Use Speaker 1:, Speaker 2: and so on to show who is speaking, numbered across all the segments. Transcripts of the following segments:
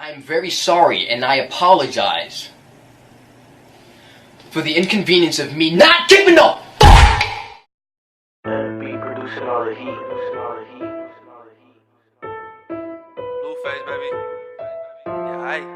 Speaker 1: I'm very sorry and I apologize for the inconvenience of me not giving a fuck!
Speaker 2: Be producing all the heat.
Speaker 3: Blueface, baby. Yeah, aight.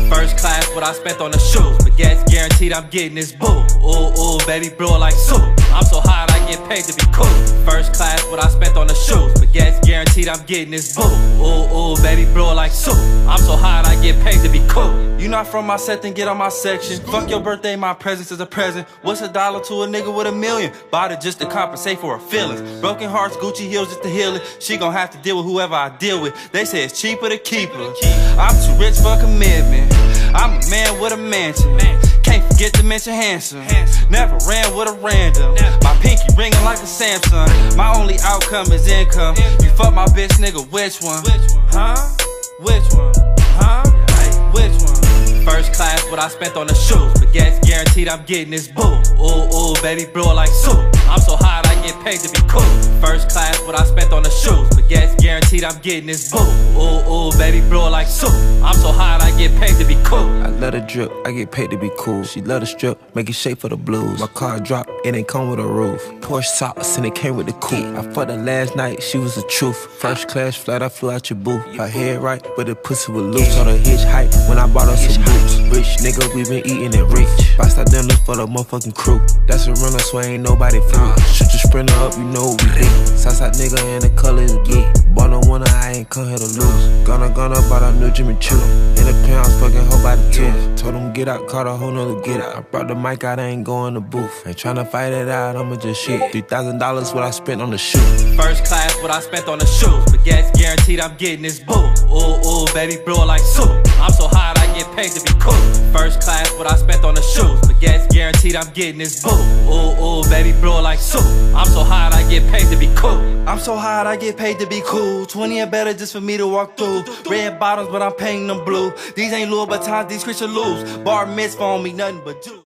Speaker 3: First class, what I spent on the shoes, but gas guaranteed I'm getting this boo. Ooh, ooh, baby, blow it like soup. I'm so hot, I get paid to be cool. First class, what I spent on the shoes, but gas guaranteed I'm getting this boo. Ooh, ooh, baby, blow it like soup. I'm so hot, I get paid to be cool. You not from my set, then get on my section. Fuck your birthday, my presence is a present. What's $1 to a nigga with $1 million? Bought it just to compensate for her feelings. Broken hearts, Gucci heels just to heal it. She gon' have to deal with whoever I deal with. They say it's cheaper to keep her. I'm too rich for commitment. I'm a man with a mansion. Can't forget to mention handsome. Never ran with a random. My pinky ringing like a Samsung. My only outcome is income. You fuck my bitch, nigga, which one? Huh? Which one? Huh? Which one? First class, what I spent on the shoes, but gas guaranteed I'm getting this boo. Ooh, ooh, baby, blow it like soup. I'm so hot, I get paid to be cool. First class, what I spent on the shoes, but gas guaranteed I'm getting this boo. Ooh, ooh, baby, blow it like soup. I'm so hot, I get paid to be cool.
Speaker 4: I let her drip, I get paid to be cool. She let her strip, make it shape for the blues. My car drop, it ain't come with a roof. Porsche socks and it came with the coupe. I fucked her last night, she was the truth. First class flight, I flew out your booth. Her head right, but the pussy was loose. On the hitch height when I bought her some boots. Rich nigga, we been eating it rich. Bust out dinner for the motherfucking crew. That's a runner, so ain't nobody fool. Shoot your sprinter up, you know what we do. Southside nigga and the color is blue. Born on winner, I ain't come here to lose. Gonna bought a new Jimmy Choo. In the pounds, fucking hoe by the tooth. Told him get out, caught a whole nother get out. I brought the mic out, I ain't going to booth. Ain't tryna fight it out, I'ma just shoot. $3,000 what I spent on the shoe.
Speaker 3: First class, what I spent on the shoes, but gas guaranteed I'm getting this boo. Ooh, ooh, baby, blow it like soup. I'm so hot, I get paid to be cool. First class, what I spent on the shoes, but gas guaranteed I'm getting this boo. Ooh, ooh, baby, blow it like soup. I'm so hot, I get paid to be cool. I'm so hot, I get paid to be cool. 20 and better just for me to walk through. Red bottoms, but I'm painting them blue. These ain't Louis Vuittons, these Christian Louis. Bar mitzvah on me, nothing but juice.